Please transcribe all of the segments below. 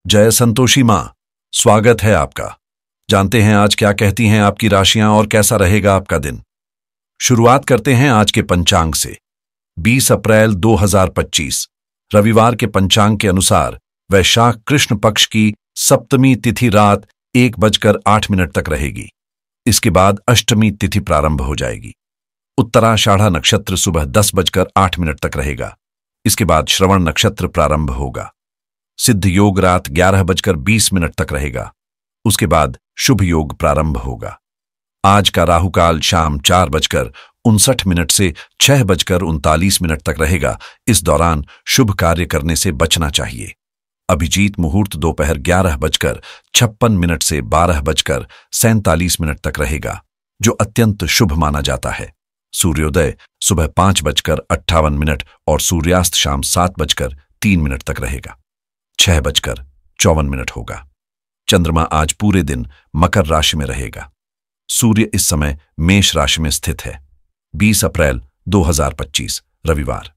जय संतोषी माँ, स्वागत है आपका। जानते हैं आज क्या कहती हैं आपकी राशियां और कैसा रहेगा आपका दिन। शुरुआत करते हैं आज के पंचांग से। 20 अप्रैल 2025 रविवार के पंचांग के अनुसार वैशाख कृष्ण पक्ष की सप्तमी तिथि रात 1:08 तक रहेगी। इसके बाद अष्टमी तिथि प्रारंभ हो जाएगी। उत्तराषाढ़ा नक्षत्र सुबह 10:08 तक रहेगा। इसके बाद श्रवण नक्षत्र प्रारंभ होगा। सिद्ध योग रात 11:20 तक रहेगा। उसके बाद शुभ योग प्रारंभ होगा। आज का राहुकाल शाम 4:59 से 6:39 तक रहेगा। इस दौरान शुभ कार्य करने से बचना चाहिए। अभिजीत मुहूर्त दोपहर 11:56 से 12:47 तक रहेगा, जो अत्यंत शुभ माना जाता है। सूर्योदय सुबह 5:58 और सूर्यास्त शाम 7:03 तक रहेगा। 6:54 होगा। चंद्रमा आज पूरे दिन मकर राशि में रहेगा। सूर्य इस समय मेष राशि में स्थित है। 20 अप्रैल 2025 रविवार।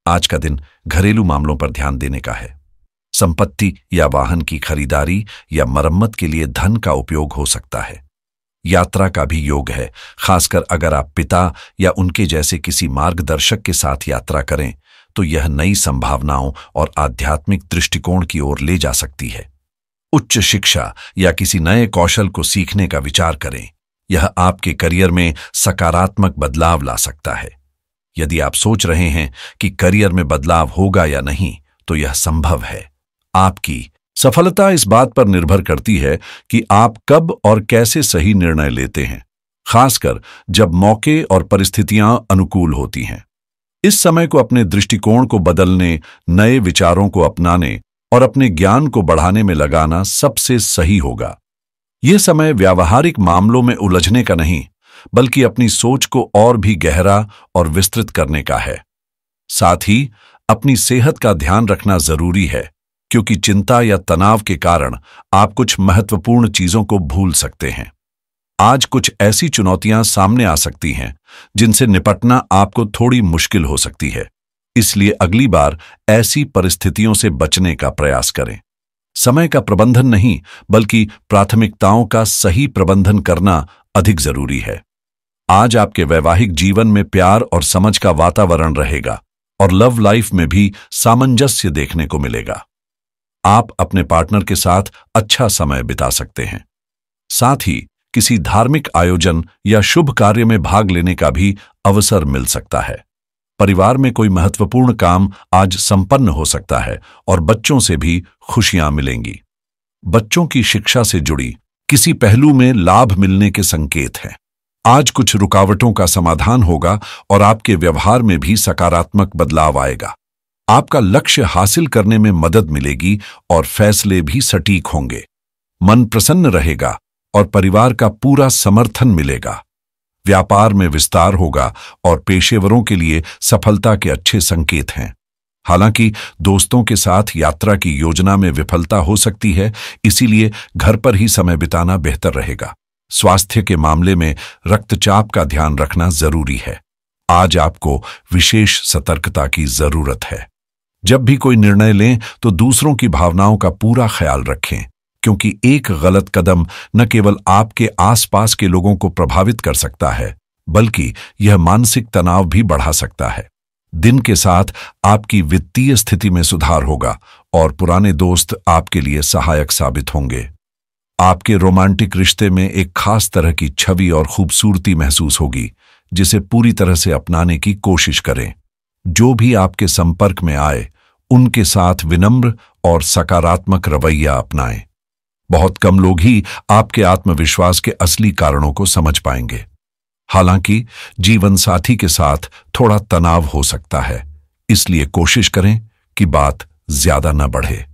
आज का दिन घरेलू मामलों पर ध्यान देने का है। संपत्ति या वाहन की खरीदारी या मरम्मत के लिए धन का उपयोग हो सकता है। यात्रा का भी योग है, खासकर अगर आप पिता या उनके जैसे किसी मार्गदर्शक के साथ यात्रा करें तो यह नई संभावनाओं और आध्यात्मिक दृष्टिकोण की ओर ले जा सकती है। उच्च शिक्षा या किसी नए कौशल को सीखने का विचार करें। यह आपके करियर में सकारात्मक बदलाव ला सकता है। यदि आप सोच रहे हैं कि करियर में बदलाव होगा या नहीं, तो यह संभव है। आपकी सफलता इस बात पर निर्भर करती है कि आप कब और कैसे सही निर्णय लेते हैं, खासकर जब मौके और परिस्थितियां अनुकूल होती हैं। इस समय को अपने दृष्टिकोण को बदलने, नए विचारों को अपनाने और अपने ज्ञान को बढ़ाने में लगाना सबसे सही होगा। यह समय व्यावहारिक मामलों में उलझने का नहीं, बल्कि अपनी सोच को और भी गहरा और विस्तृत करने का है। साथ ही अपनी सेहत का ध्यान रखना जरूरी है, क्योंकि चिंता या तनाव के कारण आप कुछ महत्वपूर्ण चीजों को भूल सकते हैं। आज कुछ ऐसी चुनौतियां सामने आ सकती हैं जिनसे निपटना आपको थोड़ी मुश्किल हो सकती है। इसलिए अगली बार ऐसी परिस्थितियों से बचने का प्रयास करें। समय का प्रबंधन नहीं, बल्कि प्राथमिकताओं का सही प्रबंधन करना अधिक जरूरी है। आज आपके वैवाहिक जीवन में प्यार और समझ का वातावरण रहेगा और लव लाइफ में भी सामंजस्य देखने को मिलेगा। आप अपने पार्टनर के साथ अच्छा समय बिता सकते हैं। साथ ही किसी धार्मिक आयोजन या शुभ कार्य में भाग लेने का भी अवसर मिल सकता है। परिवार में कोई महत्वपूर्ण काम आज संपन्न हो सकता है और बच्चों से भी खुशियां मिलेंगी। बच्चों की शिक्षा से जुड़ी किसी पहलू में लाभ मिलने के संकेत हैं। आज कुछ रुकावटों का समाधान होगा और आपके व्यवहार में भी सकारात्मक बदलाव आएगा। आपका लक्ष्य हासिल करने में मदद मिलेगी और फैसले भी सटीक होंगे। मन प्रसन्न रहेगा और परिवार का पूरा समर्थन मिलेगा। व्यापार में विस्तार होगा और पेशेवरों के लिए सफलता के अच्छे संकेत हैं। हालांकि दोस्तों के साथ यात्रा की योजना में विफलता हो सकती है, इसीलिए घर पर ही समय बिताना बेहतर रहेगा। स्वास्थ्य के मामले में रक्तचाप का ध्यान रखना जरूरी है। आज आपको विशेष सतर्कता की जरूरत है। जब भी कोई निर्णय लें तो दूसरों की भावनाओं का पूरा ख्याल रखें, क्योंकि एक गलत कदम न केवल आपके आसपास के लोगों को प्रभावित कर सकता है, बल्कि यह मानसिक तनाव भी बढ़ा सकता है। दिन के साथ आपकी वित्तीय स्थिति में सुधार होगा और पुराने दोस्त आपके लिए सहायक साबित होंगे। आपके रोमांटिक रिश्ते में एक खास तरह की छवि और खूबसूरती महसूस होगी, जिसे पूरी तरह से अपनाने की कोशिश करें। जो भी आपके संपर्क में आए, उनके साथ विनम्र और सकारात्मक रवैया अपनाएं। बहुत कम लोग ही आपके आत्मविश्वास के असली कारणों को समझ पाएंगे। हालांकि जीवन साथी के साथ थोड़ा तनाव हो सकता है, इसलिए कोशिश करें कि बात ज्यादा न बढ़े।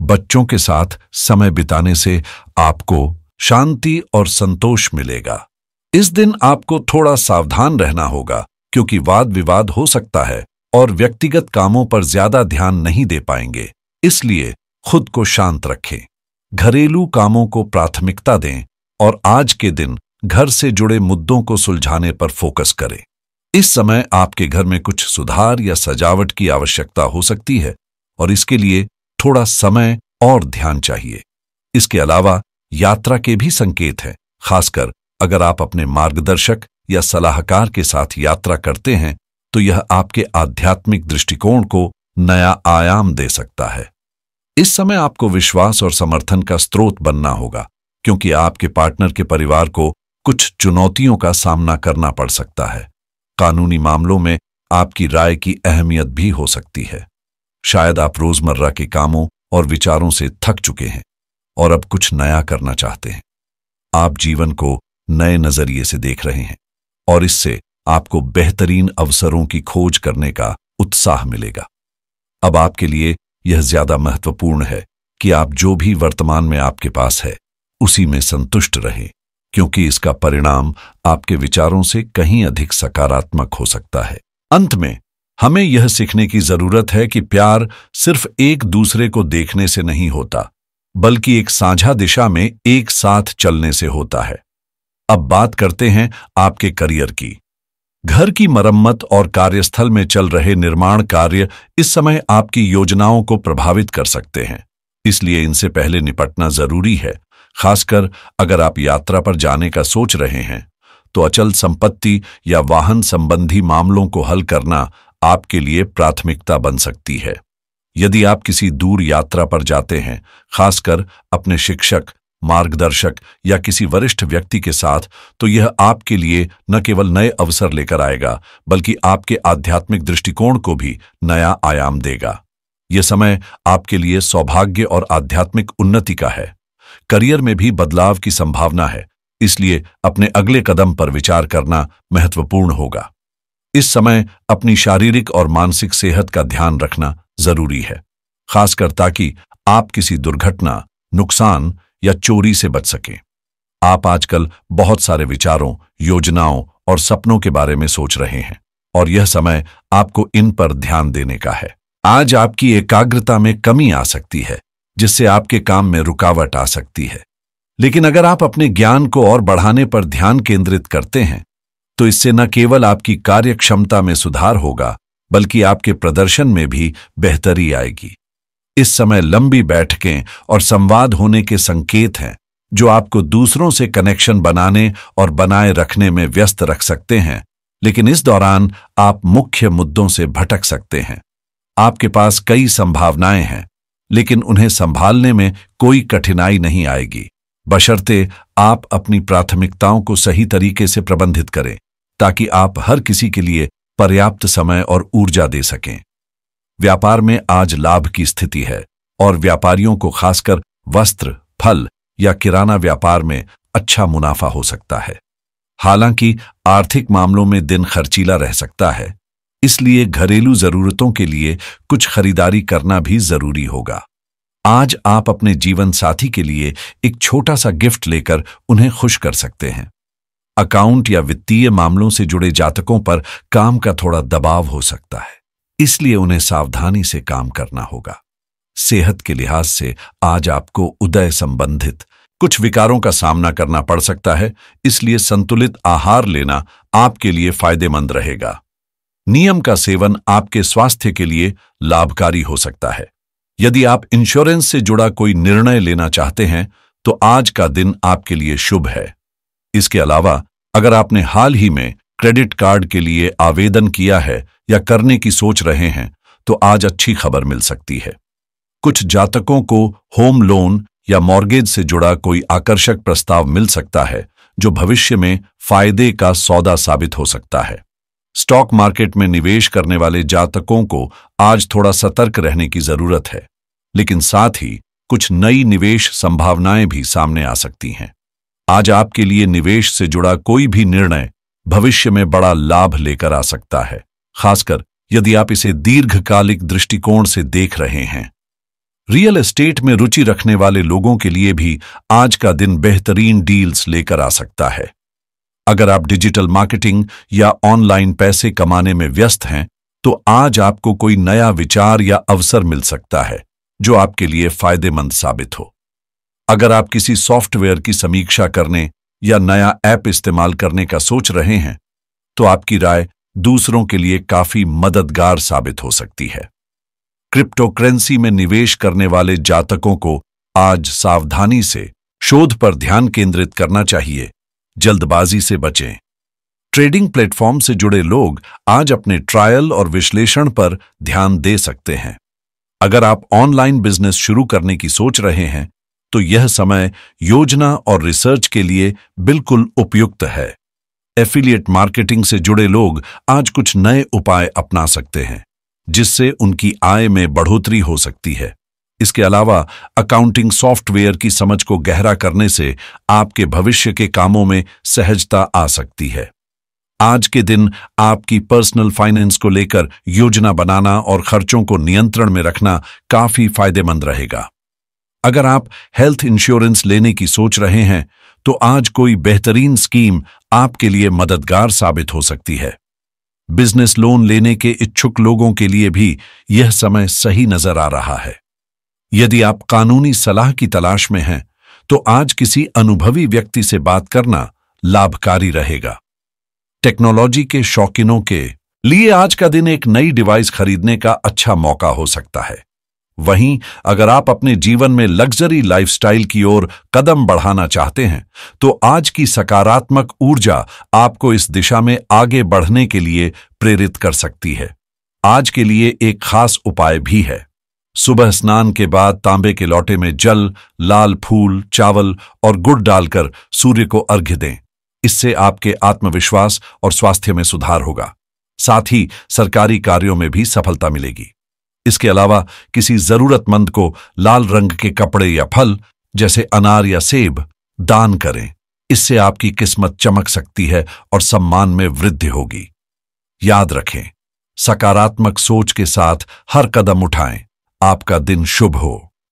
बच्चों के साथ समय बिताने से आपको शांति और संतोष मिलेगा। इस दिन आपको थोड़ा सावधान रहना होगा, क्योंकि वाद विवाद हो सकता है और व्यक्तिगत कामों पर ज्यादा ध्यान नहीं दे पाएंगे। इसलिए खुद को शांत रखें। घरेलू कामों को प्राथमिकता दें और आज के दिन घर से जुड़े मुद्दों को सुलझाने पर फोकस करें। इस समय आपके घर में कुछ सुधार या सजावट की आवश्यकता हो सकती है और इसके लिए थोड़ा समय और ध्यान चाहिए। इसके अलावा यात्रा के भी संकेत हैं, खासकर अगर आप अपने मार्गदर्शक या सलाहकार के साथ यात्रा करते हैं तो यह आपके आध्यात्मिक दृष्टिकोण को नया आयाम दे सकता है। इस समय आपको विश्वास और समर्थन का स्रोत बनना होगा, क्योंकि आपके पार्टनर के परिवार को कुछ चुनौतियों का सामना करना पड़ सकता है। कानूनी मामलों में आपकी राय की अहमियत भी हो सकती है। शायद आप रोजमर्रा के कामों और विचारों से थक चुके हैं और अब कुछ नया करना चाहते हैं। आप जीवन को नए नजरिए से देख रहे हैं और इससे आपको बेहतरीन अवसरों की खोज करने का उत्साह मिलेगा। अब आपके लिए यह ज्यादा महत्वपूर्ण है कि आप जो भी वर्तमान में आपके पास है उसी में संतुष्ट रहें, क्योंकि इसका परिणाम आपके विचारों से कहीं अधिक सकारात्मक हो सकता है। अंत में हमें यह सीखने की जरूरत है कि प्यार सिर्फ एक दूसरे को देखने से नहीं होता, बल्कि एक साझा दिशा में एक साथ चलने से होता है। अब बात करते हैं आपके करियर की। घर की मरम्मत और कार्यस्थल में चल रहे निर्माण कार्य इस समय आपकी योजनाओं को प्रभावित कर सकते हैं, इसलिए इनसे पहले निपटना जरूरी है। खासकर अगर आप यात्रा पर जाने का सोच रहे हैं तो अचल संपत्ति या वाहन संबंधी मामलों को हल करना आपके लिए प्राथमिकता बन सकती है। यदि आप किसी दूर यात्रा पर जाते हैं, खासकर अपने शिक्षक, मार्गदर्शक या किसी वरिष्ठ व्यक्ति के साथ, तो यह आपके लिए न केवल नए अवसर लेकर आएगा, बल्कि आपके आध्यात्मिक दृष्टिकोण को भी नया आयाम देगा। यह समय आपके लिए सौभाग्य और आध्यात्मिक उन्नति का है। करियर में भी बदलाव की संभावना है, इसलिए अपने अगले कदम पर विचार करना महत्वपूर्ण होगा। इस समय अपनी शारीरिक और मानसिक सेहत का ध्यान रखना जरूरी है, खासकर ताकि आप किसी दुर्घटना, नुकसान या चोरी से बच सकें। आप आजकल बहुत सारे विचारों, योजनाओं और सपनों के बारे में सोच रहे हैं और यह समय आपको इन पर ध्यान देने का है। आज आपकी एकाग्रता में कमी आ सकती है, जिससे आपके काम में रुकावट आ सकती है। लेकिन अगर आप अपने ज्ञान को और बढ़ाने पर ध्यान केंद्रित करते हैं तो इससे न केवल आपकी कार्यक्षमता में सुधार होगा, बल्कि आपके प्रदर्शन में भी बेहतरी आएगी। इस समय लंबी बैठकें और संवाद होने के संकेत हैं, जो आपको दूसरों से कनेक्शन बनाने और बनाए रखने में व्यस्त रख सकते हैं, लेकिन इस दौरान आप मुख्य मुद्दों से भटक सकते हैं। आपके पास कई संभावनाएं हैं, लेकिन उन्हें संभालने में कोई कठिनाई नहीं आएगी, बशर्ते आप अपनी प्राथमिकताओं को सही तरीके से प्रबंधित करें, ताकि आप हर किसी के लिए पर्याप्त समय और ऊर्जा दे सकें। व्यापार में आज लाभ की स्थिति है और व्यापारियों को खासकर वस्त्र, फल या किराना व्यापार में अच्छा मुनाफा हो सकता है। हालांकि आर्थिक मामलों में दिन खर्चीला रह सकता है, इसलिए घरेलू जरूरतों के लिए कुछ खरीदारी करना भी जरूरी होगा। आज आप अपने जीवन साथी के लिए एक छोटा सा गिफ्ट लेकर उन्हें खुश कर सकते हैं। अकाउंट या वित्तीय मामलों से जुड़े जातकों पर काम का थोड़ा दबाव हो सकता है, इसलिए उन्हें सावधानी से काम करना होगा। सेहत के लिहाज से आज आपको उदय संबंधित कुछ विकारों का सामना करना पड़ सकता है, इसलिए संतुलित आहार लेना आपके लिए फायदेमंद रहेगा। नियम का सेवन आपके स्वास्थ्य के लिए लाभकारी हो सकता है। यदि आप इंश्योरेंस से जुड़ा कोई निर्णय लेना चाहते हैं तो आज का दिन आपके लिए शुभ है। इसके अलावा अगर आपने हाल ही में क्रेडिट कार्ड के लिए आवेदन किया है या करने की सोच रहे हैं तो आज अच्छी खबर मिल सकती है। कुछ जातकों को होम लोन या मॉर्गेज से जुड़ा कोई आकर्षक प्रस्ताव मिल सकता है, जो भविष्य में फायदे का सौदा साबित हो सकता है। स्टॉक मार्केट में निवेश करने वाले जातकों को आज थोड़ा सतर्क रहने की जरूरत है, लेकिन साथ ही कुछ नई निवेश संभावनाएं भी सामने आ सकती हैं। आज आपके लिए निवेश से जुड़ा कोई भी निर्णय भविष्य में बड़ा लाभ लेकर आ सकता है, खासकर यदि आप इसे दीर्घकालिक दृष्टिकोण से देख रहे हैं। रियल एस्टेट में रुचि रखने वाले लोगों के लिए भी आज का दिन बेहतरीन डील्स लेकर आ सकता है। अगर आप डिजिटल मार्केटिंग या ऑनलाइन पैसे कमाने में व्यस्त हैं तो आज आपको कोई नया विचार या अवसर मिल सकता है जो आपके लिए फायदेमंद साबित हो। अगर आप किसी सॉफ्टवेयर की समीक्षा करने या नया ऐप इस्तेमाल करने का सोच रहे हैं तो आपकी राय दूसरों के लिए काफी मददगार साबित हो सकती है। क्रिप्टोकरेंसी में निवेश करने वाले जातकों को आज सावधानी से शोध पर ध्यान केंद्रित करना चाहिए। जल्दबाजी से बचें। ट्रेडिंग प्लेटफॉर्म से जुड़े लोग आज अपने ट्रायल और विश्लेषण पर ध्यान दे सकते हैं। अगर आप ऑनलाइन बिजनेस शुरू करने की सोच रहे हैं तो यह समय योजना और रिसर्च के लिए बिल्कुल उपयुक्त है। एफिलिएट मार्केटिंग से जुड़े लोग आज कुछ नए उपाय अपना सकते हैं जिससे उनकी आय में बढ़ोतरी हो सकती है। इसके अलावा अकाउंटिंग सॉफ्टवेयर की समझ को गहरा करने से आपके भविष्य के कामों में सहजता आ सकती है। आज के दिन आपकी पर्सनल फाइनेंस को लेकर योजना बनाना और खर्चों को नियंत्रण में रखना काफी फायदेमंद रहेगा। अगर आप हेल्थ इंश्योरेंस लेने की सोच रहे हैं तो आज कोई बेहतरीन स्कीम आपके लिए मददगार साबित हो सकती है। बिजनेस लोन लेने के इच्छुक लोगों के लिए भी यह समय सही नजर आ रहा है। यदि आप कानूनी सलाह की तलाश में हैं तो आज किसी अनुभवी व्यक्ति से बात करना लाभकारी रहेगा। टेक्नोलॉजी के शौकीनों के लिए आज का दिन एक नई डिवाइस खरीदने का अच्छा मौका हो सकता है। वहीं अगर आप अपने जीवन में लग्जरी लाइफस्टाइल की ओर कदम बढ़ाना चाहते हैं तो आज की सकारात्मक ऊर्जा आपको इस दिशा में आगे बढ़ने के लिए प्रेरित कर सकती है। आज के लिए एक खास उपाय भी है। सुबह स्नान के बाद तांबे के लोटे में जल, लाल फूल, चावल और गुड़ डालकर सूर्य को अर्घ्य दें। इससे आपके आत्मविश्वास और स्वास्थ्य में सुधार होगा। साथ ही सरकारी कार्यों में भी सफलता मिलेगी। इसके अलावा किसी जरूरतमंद को लाल रंग के कपड़े या फल जैसे अनार या सेब दान करें। इससे आपकी किस्मत चमक सकती है और सम्मान में वृद्धि होगी। याद रखें, सकारात्मक सोच के साथ हर कदम उठाएं। आपका दिन शुभ हो।